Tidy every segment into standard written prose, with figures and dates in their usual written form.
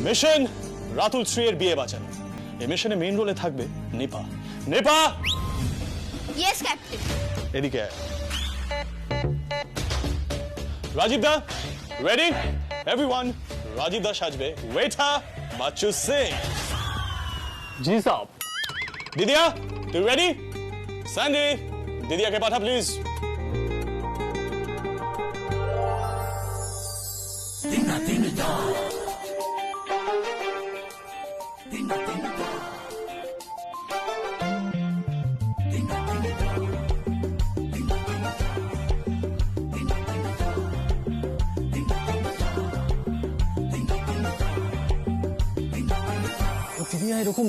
Mission Ratul শ্রীয়ের বিয়ে বাঁচানো। এই মিশনে মেইন রোলে থাকবে নিপা। Nipa, yes captain. এদিকে রাজীব দা, রেডি এভরিওয়ান? রাজীব দা সাজবে ওয়েটার বাচ্চু সিং। জি সাব। দিদিয়া, তুই রেডি? স্যান্ডি, দিদিয়াকে পাঠা প্লিজ। দিদিয়া, এরকম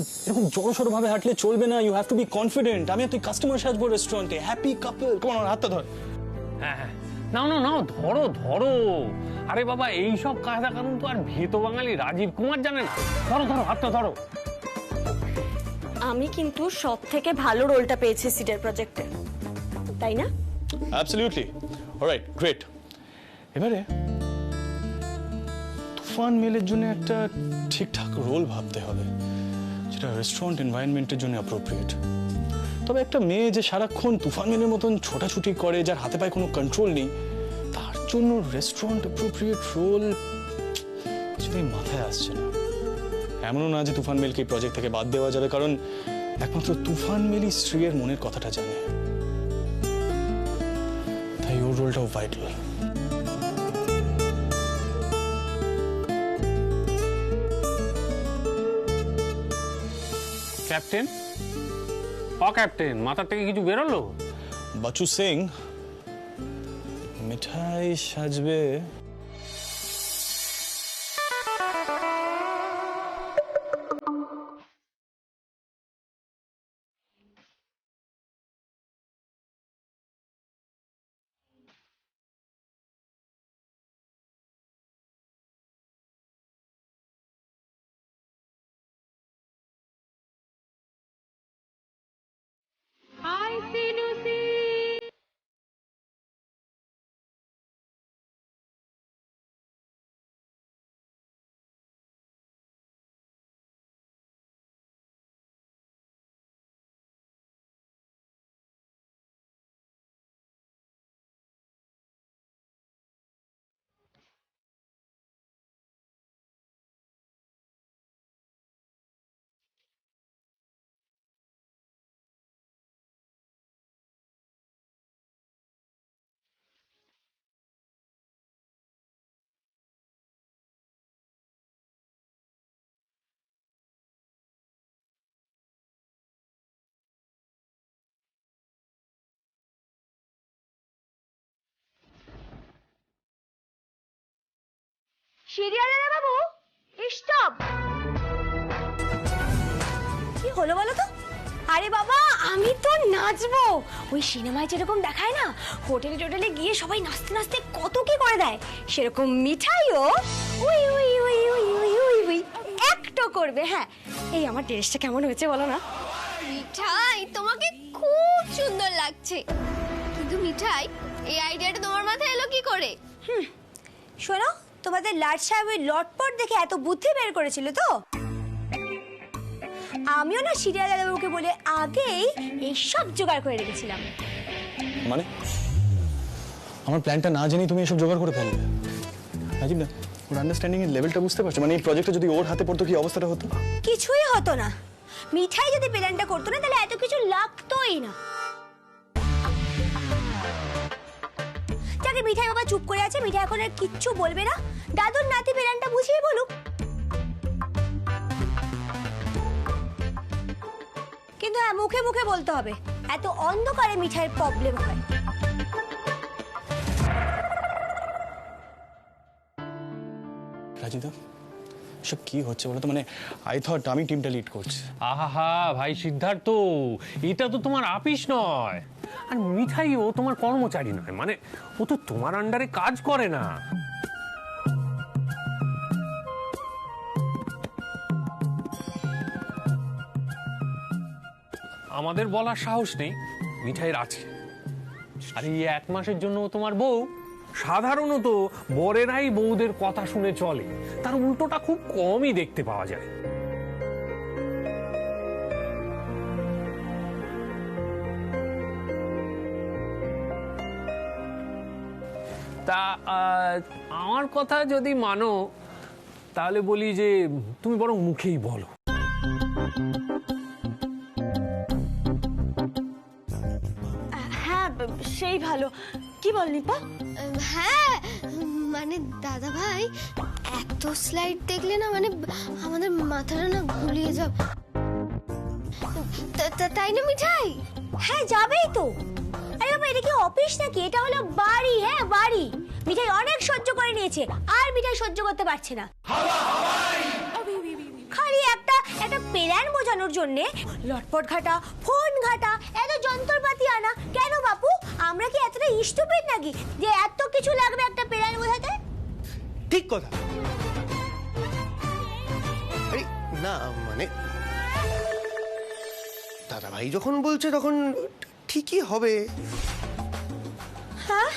জড়সড় ভাবে হাঁটলে চলবে না। You have to be confident. আমি তুই কাস্টমার সাজবো রেস্টুরেন্টে, হ্যাপি কাপল। কোন হাতটা ধর। হ্যাঁ, নাও নাও নাও, ধরো ধরো। আরে বাবা, এইসব কায়দা কানুন তো আর ভীত বাঙালি রাজীব কুমার জানে না। ধরো ধরো, হাতটা ধরো। আমি কিন্তু সব থেকে ভালো রোলটা পেয়েছি সিডার প্রজেক্টে, তাই না? অ্যাবসলিউটলি। Alright, great. এবারে তুফান মেলের জন্য একটা ঠিকঠাক রোল ভাবতে হবে, যেটা রেস্টুরেন্ট এনভায়রনমেন্টের জন্য অ্যাপ্রোপ্রিয়েট। তবে একটা মেয়ে যে সারাক্ষণ তুফান মেলের মতন ছোটাছুটি করে, যার হাতে পায়ে কোনো কন্ট্রোল নেই, তার জন্য রেস্টুরেন্ট অ্যাপ্রোপ্রিয়েট রোল কিছুতেই মাথায় আসছে না। এমনও না যে তুফান মেলকে এই প্রজেক্ট থেকে বাদ দেওয়া যাবে, কারণ একমাত্র তুফান মেলই স্ত্রীর মনের কথাটা জানে। তাই ওর রোলটাও ভাইটাল। ক্যাপ্টেন, ক্যাপ্টেন, মাথার থেকে কিছু বেরোলো? বাচু সিং, মিঠাই সাজবে সিরিয়ালের বাবু, স্টপ। কি হলো বলো তো? আরে বাবা, আমি তো নাচবো। ওই সিনেমায় যেরকম দেখায় না, হোটেলে টোটেলে গিয়ে সবাই নাচতে নাচতে কত কি করে দেয়, সেরকম মিঠাইও ওই ওই ওই ওই ওই ওই ওই একটু করবে। হ্যাঁ, এই আমার ড্রেসটা কেমন হয়েছে বলো না? মিঠাই, তোমাকে খুব সুন্দর লাগছে। কিন্তু মিঠাই, এই আইডিয়াটা তোমার মাথায় এলো কি করে? শোনো, তোমাদের লাট সাহেব ওই লটপট দেখে এত বুদ্ধি বের করেছিল তো, আমিও না সিরিয়াল বাবুকে বলে আগেই এই সব জোগাড় করে রেখেছিলাম। মানে আমার প্ল্যানটা না জেনে তুমি এসব জোগাড় করে ফেলবে? রাজীব না, ওর আন্ডারস্ট্যান্ডিং এর লেভেলটা বুঝতে পারছো? মানে এই প্রজেক্টটা যদি ওর হাতে পড়তো, কি অবস্থাটা হতো? কিছুই হতো না। মিঠাই যদি প্ল্যানটা করতো না, তাহলে এত কিছু লাগতোই না। যাকে মিঠাই বাবা চুপ করে আছে, মিঠাই এখন আর কিচ্ছু বলবে না। দাদুর নাতি প্ল্যানটা বুঝিয়ে বলুক। কিন্তু হ্যাঁ, মুখে মুখে বলতে হবে, এত অন্ধকারে মিঠাইয়ের প্রবলেম হয়। রাজীব, সব কি হচ্ছে বলো তো? মানে আই থট আমি টিমটা লিড করছি। আহা ভাই সিদ্ধার্থ, এটা তো তোমার আপিস নয়, আর মিঠাই ও তোমার কর্মচারী নয়। মানে ও তো তোমার আন্ডারে কাজ করে না। আমাদের বলার সাহস নেই, মিঠাইয়ের আছে। আর এই 1 মাসের জন্য তোমার বউ সাধারণত বরেরাই বউদের কথা শুনে চলে, তার উল্টোটা খুব কমই দেখতে পাওয়া যায়। তা আমার কথা যদি মানো তাহলে বলি যে তুমি বরং মুখেই বলো। হ্যাঁ সেই ভালো। কি বল নিপা? হ্যাঁ মানে দাদা ভাই, এত স্লাইড দেখলে না মানে আমাদের মাথাটা না ঘুলিয়ে যাবে। তাই না মিঠাই? হ্যাঁ যাবেই তো। আরে বাবা, এটা কি অফিস নাকি? এটা হলো বাড়ি। হ্যাঁ বাড়ি। মিঠাই অনেক সহ্য করে নিয়েছে, আর মিঠাই সহ্য করতে পারছে না। খালি একটা প্ল্যান বোঝানোর জন্য লটপট ঘাটা, ফোন ঘাটা, এত যন্ত্রপাতি আনা কেন বাপু? আমরা কি এতটা স্টুপিড নাকি যে এত কিছু লাগবে একটা প্ল্যান বোঝাতে? ঠিক কথা। আরে না মানে দাদা ভাই যখন বলছে তখন ঠিকই হবে। হ্যাঁ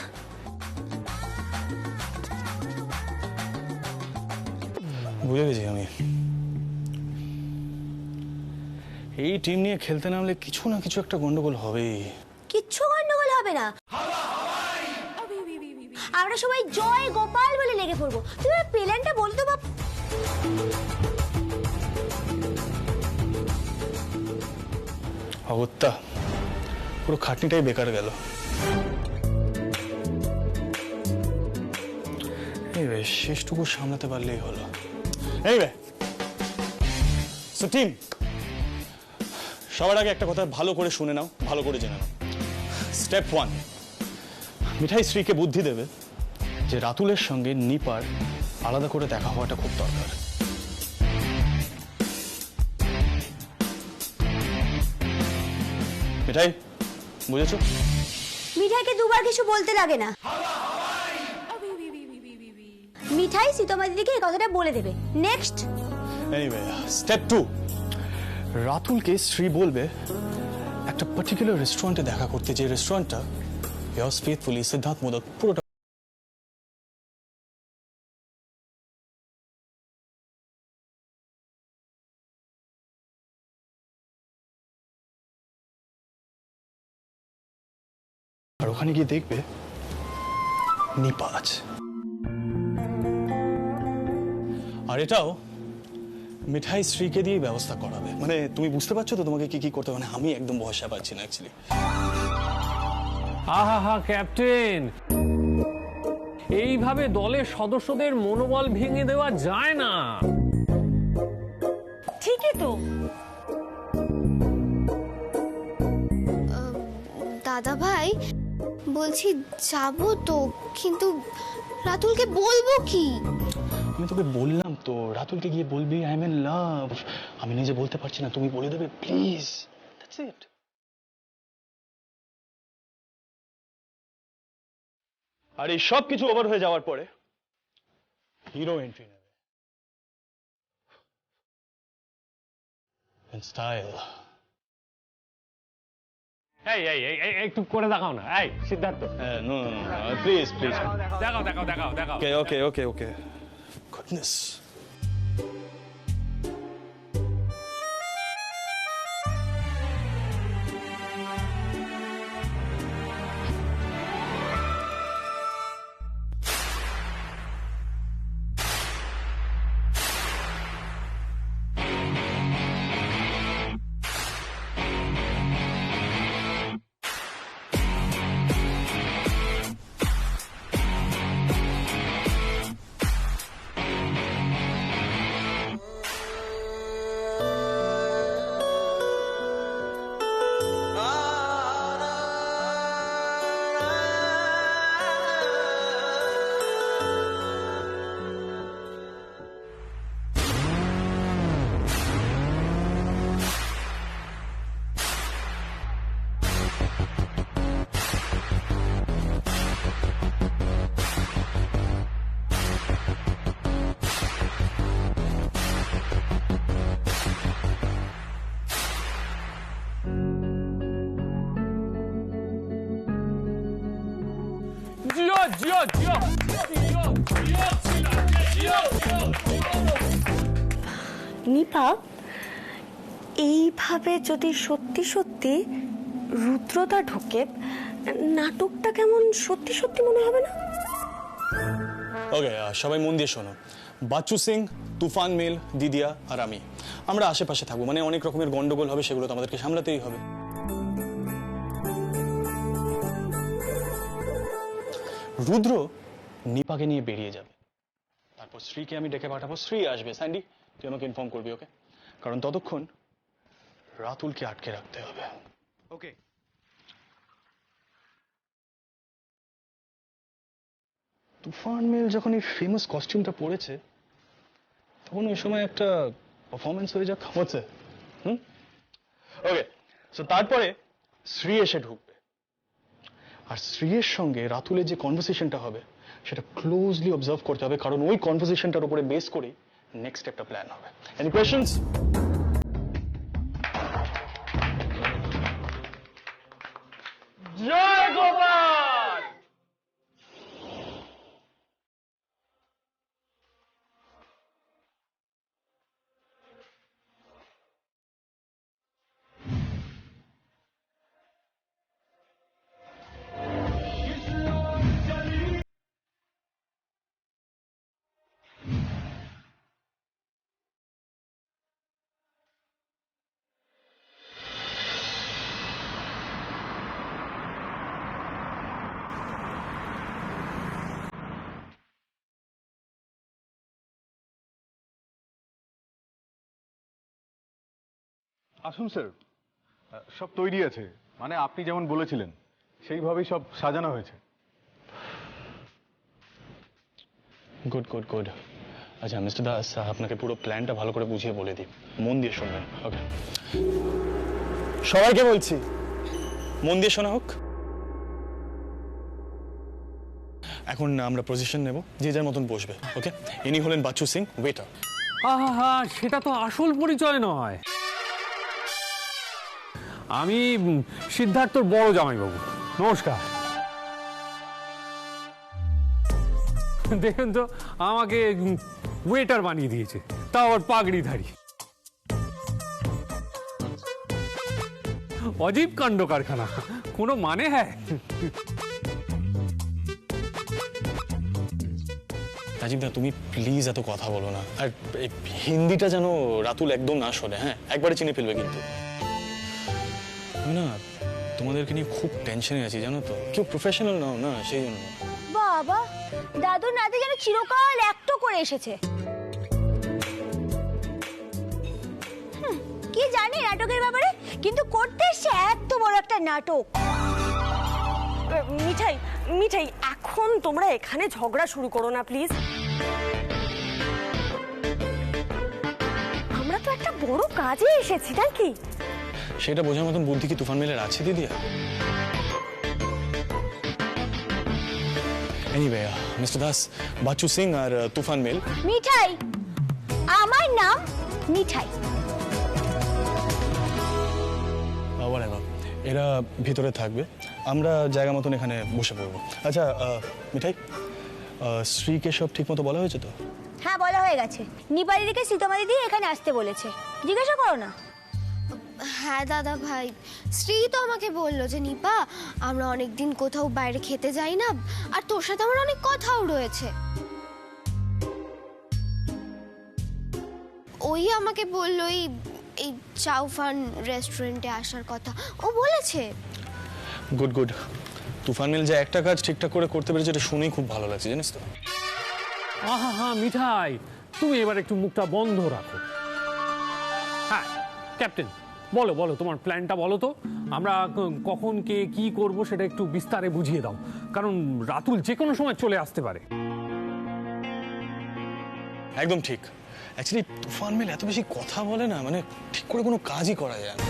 বুঝে গেছি আমি। এই টিম নিয়ে খেলতে নামলে কিছু না কিছু একটা গন্ডগোল হবেই। কিচ্ছু গন্ডগোল হবে না, আমরা সবাই জয় গোপাল বলে লেগে পড়বো। তুমি প্ল্যানটা বল তো বাপু। অগত্যা পুরো খাটনিটাই বেকার গেল। শেষটুকু সামলাতে পারলেই হলো। সো টিম, সবার আগে একটা কথা ভালো করে শুনে নাও, ভালো করে জেনে নাও। স্টেপ 1, মিঠাই শ্রীকে বুদ্ধি দেবে যে রাতুলের সঙ্গে নিপার আলাদা করে দেখা হওয়াটা খুব দরকার। মিঠাই বুঝেছো? মিঠাইকে দুবার কিছু বলতে লাগে না। মিঠাই সীতামাদিকে এই কথাটা বলে দেবে। নেক্সট এনিওয়ে, স্টেপ 2, রাতুলকে শ্রী বলবে একটা পার্টিকুলার রেস্টুরেন্টে দেখা করতে, যে রেস্টুরেন্টটা ইয়ার্স ফেথফুলি সিদ্ধার্থ মোদক পুরোটা আর ওখানে গিয়ে দেখবে নিপা আছে। আর এটাও মিঠাই শ্রীকে দিয়ে ব্যবস্থা করাবে। মানে তুমি বুঝতে পারছো তো তোমাকে কি কি করতে? মানে আমি একদম ভরসা পাচ্ছি না অ্যাকচুয়ালি। আহা ক্যাপ্টেন, এইভাবে দলের সদস্যদের মনোবল ভেঙে দেওয়া যায় না। ঠিকই তো। দাদা ভাই বলছি যাবো তো, কিন্তু রাতুলকে বলবো কি? আমি তোকে বললাম তো, রাতুলকে গিয়ে বলবি আই এম ইন লাভ। আমি নিজে বলতে পারছি না, তুমি বলে দেবে প্লিজ। That's it. আর এই সব কিছু ওভার হয়ে যাওয়ার পরে হিরো এন্ট্রি নেবে ইন স্টাইল। এই এই এই একটু করে দেখাও না। এই Siddharth, no no no, please please. দেখাও দেখাও দেখাও দেখাও। Okay okay okay okay. Goodness. জিও জিও নিপা, এইভাবে যদি সত্যি সত্যি রুদ্রতা ঢোকে, নাটকটা কেমন সত্যি সত্যি মনে হবে না? ওকে, সবাই মন দিয়ে শোনো। বাচ্চু সিং, তুফান মেল, দিদিয়া আর আমি, আমরা আশেপাশে থাকবো। মানে অনেক রকমের গন্ডগোল হবে, সেগুলো তো আমাদেরকে সামলাতেই হবে। রুদ্র নিপাকে নিয়ে বেরিয়ে যাবে, তারপর শ্রীকে আমি ডেকে পাঠাবো, শ্রী আসবে। স্যান্ডি, তুই আমাকে ইনফর্ম করবি, ওকে? কারণ ততক্ষণ রাতুলকে আটকে রাখতে হবে। ওকে। তুফান মেল যখন এই ফেমাস কস্টিউমটা পরেছে, তখন ওই সময় একটা পারফরমেন্স হয়ে যাক, হচ্ছে। ওকে, সো তারপরে শ্রী এসে ঢুকবে, আর শ্রীয়ের সঙ্গে রাতুলের যে কনভারসেশনটা হবে সেটা ক্লোজলি অবজার্ভ করতে হবে, কারণ ওই কনভারসেশনটার উপরে বেস করে নেক্সট একটা প্ল্যান হবে। Any questions? জয় গোপাল। আসুন স্যার, সব তৈরি আছে। মানে আপনি যেমন বলেছিলেন সেইভাবেই সব সাজানো হয়েছে। Good good good. আচ্ছা মিস্টার দাস, আপনাকে পুরো প্ল্যানটা ভালো করে বুঝিয়ে বলে দিই, মন দিয়ে শুনবেন। ওকে, সবাইকে বলছি মন দিয়ে শোনা হোক। এখন আমরা পজিশন নেব, যে যার মতন বসবে। ওকে, ইনি হলেন বাচ্চু সিং, ওয়েটার। আহা, সেটা তো আসল পরিচয় নয়। আমি সিদ্ধার্থর বড় জামাইবাবু। নমস্কার। দেখুন তো, আমাকে ওয়েটার বানিয়ে দিয়েছে, তাও আবার পাগড়িধারী। অজীব কাণ্ড কারখানা, কোনো মানে হ্যাঁ? রাজীব দা, তুমি প্লিজ এত কথা বলো না, আর এই হিন্দিটা যেন রাতুল একদম না শোনে। হ্যাঁ, একবারে চিনে ফেলবে কিন্তু। আমি না তোমাদেরকে নিয়ে খুব টেনশনে আছি, জানো তো। কেউ প্রফেশনাল নাও না, সেই জন্য। বাবা, দাদুর নাতি যেন চিরকাল একটো করে এসেছে। কি জানি নাটকের ব্যাপারে, কিন্তু করতে এসছে এত বড় একটা নাটক। মিঠাই মিঠাই, এখন তোমরা এখানে ঝগড়া শুরু করো না প্লিজ। আমরা তো একটা বড় কাজে এসেছি, নাকি? সেটা বোঝার মতন বুদ্ধি কি তুফান মেলের আছে দিদিয়া? এনিওয়ে, মিস্টার দাস, বাচ্চু সিং আর তুফান মেল। মিঠাই, আমার নাম মিঠাই। এরা ভিতরে থাকবে, আমরা জায়গা মতন এখানে বসে পড়বো। আচ্ছা মিঠাই, শ্রীকে সব ঠিক মতো বলা হয়েছে তো? হ্যাঁ, বলা হয়ে গেছে। নিপারিদিকে সীতামাদি দিয়ে এখানে আসতে বলেছে, জিজ্ঞাসা করো না। হ্যাঁ দাদা ভাই, শ্রী তো আমাকে বললো যে নিপা, আমরা অনেকদিন কোথাও বাইরে খেতে যাই না, আর তোর সাথে আমার অনেক কথাও রয়েছে। ওই আমাকে বললো এই চাউফান রেস্টুরেন্টে আসার কথা, ও বলেছে। Good good. তুফান মিল যে একটা কাজ ঠিকঠাক করে করতে পেরেছে, এটা শুনেই খুব ভালো লাগছে, জানিস তো। আহা মিঠাই, তুমি এবার একটু মুখটা বন্ধ রাখো। হ্যাঁ ক্যাপ্টেন, বলো বলো, তোমার প্ল্যানটা বলো তো। আমরা কখন কে কি করব সেটা একটু বিস্তারে বুঝিয়ে দাও, কারণ রাতুল যে কোনো সময় চলে আসতে পারে। একদম ঠিক। অ্যাকচুয়ালি তুফান মিল এত বেশি কথা বলে না, মানে ঠিক করে কোনো কাজই করা যায় না।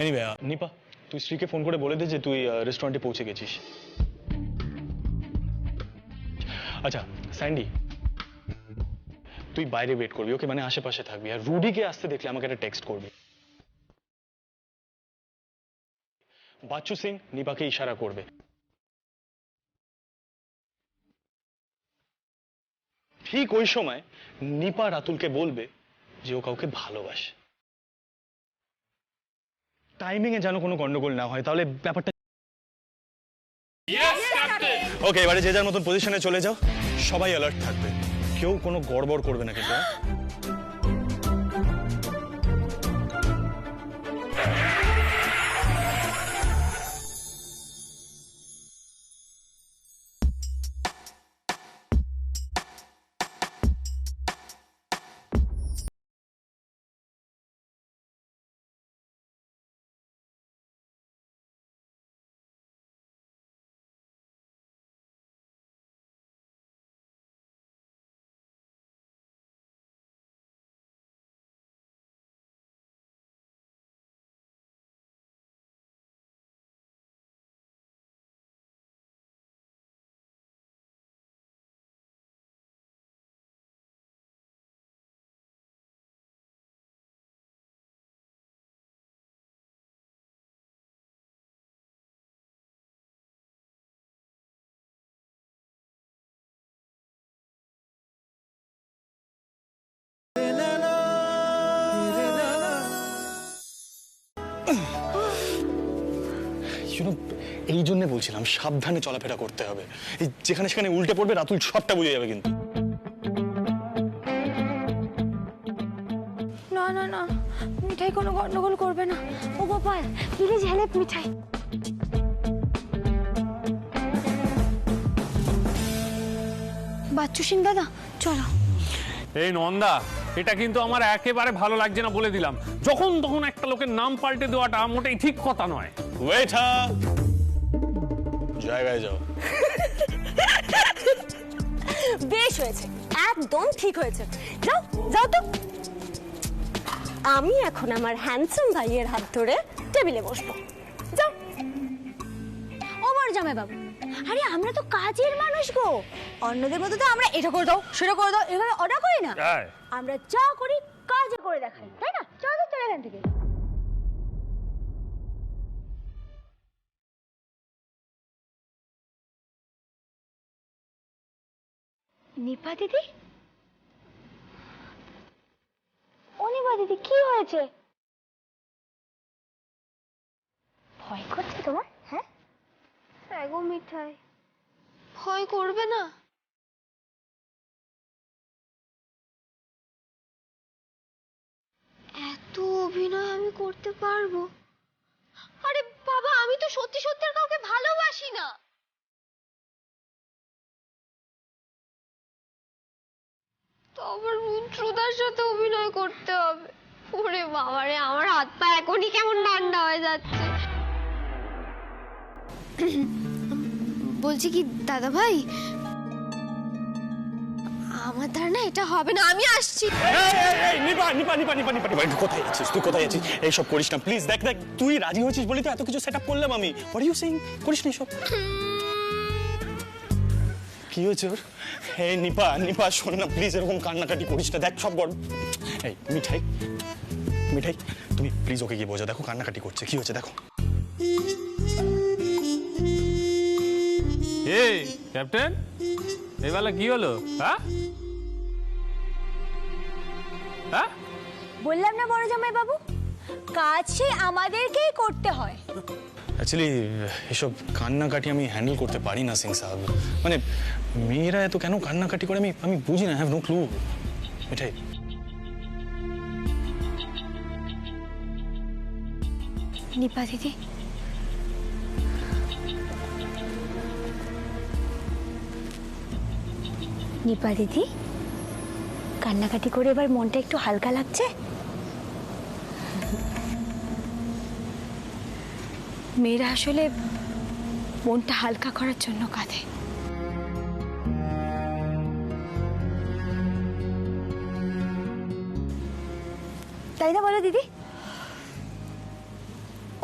এনিওয়ে, নিপা, তুই শ্রীকে ফোন করে বলে দে যে তুই রেস্টুরেন্টে পৌঁছে গেছিস। আচ্ছা স্যান্ডি, তুই বাইরে ওয়েট করবি, ওকে? মানে আশেপাশে থাকবি, আর রুডিকে আসতে দেখলে আমাকে একটা টেক্সট করবি। বাচ্চু সিং নিপাকে ইশারা করবে, ঠিক ওই সময় নিপা রাতুলকে বলবে যে ও কাউকে ভালোবাসে। টাইমিং এ যেন কোনো গন্ডগোল না হয়, তাহলে ব্যাপারটা। ওকে, এবারে যে যার মতন পজিশনে চলে যাও, সবাই অ্যালার্ট থাকবে, কেউ কোনো গড়বড় করবে না কিন্তু। এই জন্য বলছিলাম সাবধানে চলাফেরা করতে হবে, এই যেখানে সেখানে উল্টে পড়বে রাতুল সবটা বুঝে যাবে কিন্তু। না না না, মিঠাই কোনো গন্ডগোল করবে না। ও গোপাল, প্লিজ হেল্প মিঠাই। বাচ্চু সিং দাদা, চলো। এই নন্দা, এটা কিন্তু আমার একেবারে ভালো লাগছে না বলে দিলাম। যখন তখন একটা লোকের নাম পাল্টে দেওয়াটা মোটেই ঠিক কথা নয়। ওয়েটার, জায়গায় যাও। বেশ হয়েছে, একদম ঠিক হয়েছে। যাও যাও তো। আমি এখন আমার হ্যান্ডসাম ভাইয়ের হাত ধরে টেবিলে বসবো। যাও। ও বড় জামাই বাবু, আরে আমরা তো কাজের মানুষ গো, অন্যদের মতো তো আমরা এটা করে দাও সেটা করে দাও এভাবে অর্ডার করি না। আমরা যা করি কাজে করে দেখাই, তাই না? চলো চলো এখান থেকে। নিপা দিদি, ও নিপা দিদি, কি হয়েছে? ভয় করছে তোমার? হ্যাঁ গো মিঠাই, ভয় করবে না? এত অভিনয় আমি করতে পারবো? আরে বাবা, আমি তো সত্যি সত্যি আর কাউকে ভালোবাসি না। তো আবার রুদ্রদার সাথে অভিনয় করতে হবে? ওরে বাবারে, আমার হাত পা এখনই কেমন ঠান্ডা হয়ে যাচ্ছে। বলছি কি দাদা ভাই, আমার ধারণা এটা হবে না, আমি আসছি। নিপা নিপা নিপা নিপা নিপা নিপা, কোথায় আছিস তুই? কোথায় আছিস? এইসব করিস না প্লিজ। দেখ দেখ, তুই রাজি হয়েছিস বলি তো এত কিছু সেট আপ করলাম আমি। What are you saying? করিস না এসব। কি হয়েছে ওর? এই নিপা নিপা, শোন না প্লিজ, এরকম কান্নাকাটি করিস না। দেখ সব গড়। এই মিঠাই মিঠাই, তুমি প্লিজ ওকে গিয়ে বোঝা, দেখো কান্নাকাটি করছে, কি হয়েছে দেখো। এই ক্যাপ্টেন, এই বেলা কি হলো? হ্যাঁ হ্যাঁ, বললাম না বড় জামাই বাবু, কাজ সেই আমাদেরকেই করতে হয়। অ্যাকচুয়ালি এসব কান্নাকাটি আমি হ্যান্ডেল করতে পারি না সিং সাহেব। মানে মেয়েরা এত কেন কান্নাকাটি করে আমি বুঝি না, হ্যাভ নো ক্লু। মিঠাই, নিপা দিদি, নিপা দিদি, কান্নাকাটি করে এবার মনটা একটু হালকা লাগছে? মেয়েরা আসলে মনটা হালকা করার জন্য কাঁদে। তাই না বলো দিদি?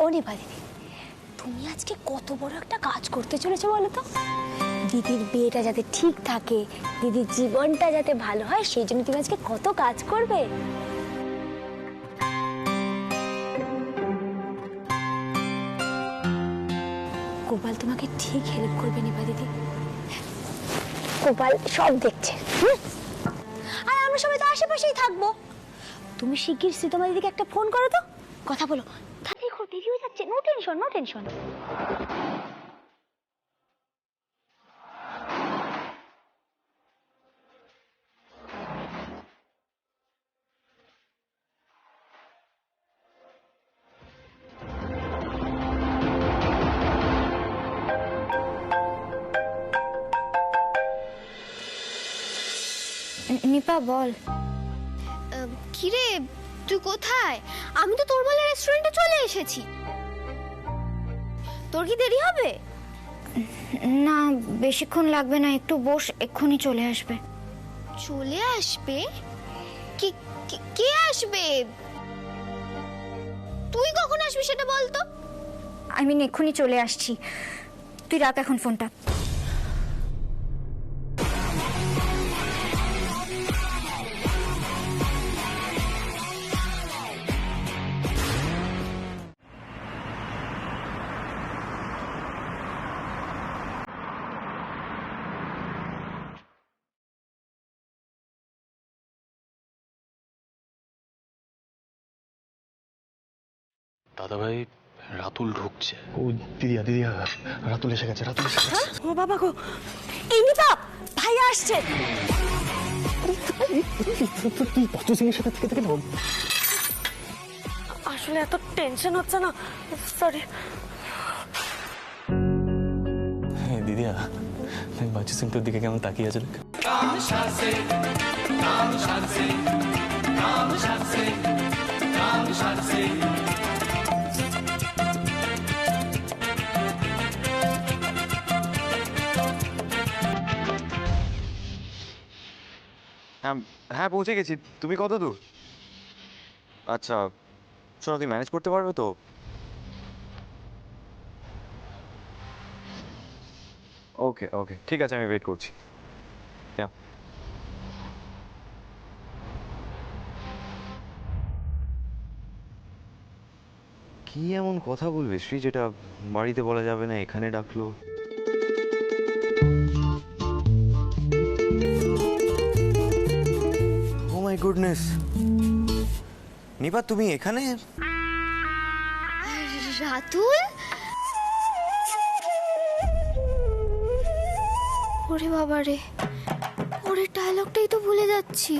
ও নিপা দিদি, তুমি আজকে কত বড় একটা কাজ করতে চলেছো বলো তো? দিদির বিয়েটা যাতে ঠিক থাকে, দিদির জীবনটা যাতে ভালো হয়, সেই জন্য তুমি আজকে কত কাজ করবে। ঠিক হেল্প করবে নিপা দিদি। গোপাল সব দেখছে। আর আমরা সবাই তো আশেপাশেই থাকবো। তুমি শিগগির সীতমা দিদিকে একটা ফোন করো তো, কথা বলো। তাড়াতাড়ি করো, দেরি হয়ে যাচ্ছে। No tension, no tension. Nipa বল। কিরে তুই কোথায়? আমি তো তোর বলে রেস্টুরেন্টে চলে এসেছি। তোর কি দেরি হবে? না, বেশিক্ষণ লাগবে না, একটু বস, এক্ষুনি চলে আসবে। চলে আসবে? কে আসবে? তুই কখন আসবি সেটা বল তো। আমি এক্ষুনি চলে আসছি, তুই রাখ এখন ফোনটা। দাদা ভাই, রাতুল ঢুকছে। ও দিদিয়া, দিদিয়া, রাতুল এসে গেছে, রাতুল এসে গেছে। ও বাবা গো, এই নিপা ভাইয়া আসছে। তুই পাঁচু সিং এর সাথে থেকে থেকে দাও। আসলে এত টেনশন হচ্ছে না, সরি। হ্যাঁ দিদিয়া, বাচু সিং তোর দিকে কেমন তাকিয়ে আছে দেখ। হ্যাঁ পৌঁছে গেছি। তুমি কত দূর? আচ্ছা শোনো, তুমি ম্যানেজ করতে পারবে তো? ওকে ওকে, ঠিক আছে, আমি ওয়েট করছি। কি এমন কথা বলবে শ্রী যেটা বাড়িতে বলা যাবে না, এখানে ডাকলো? ও মাই গুডনেস, নিপা তুমি এখানে? রাতুল? ওরে বাবা রে, ওরে ডায়লগটাই তো ভুলে যাচ্ছি।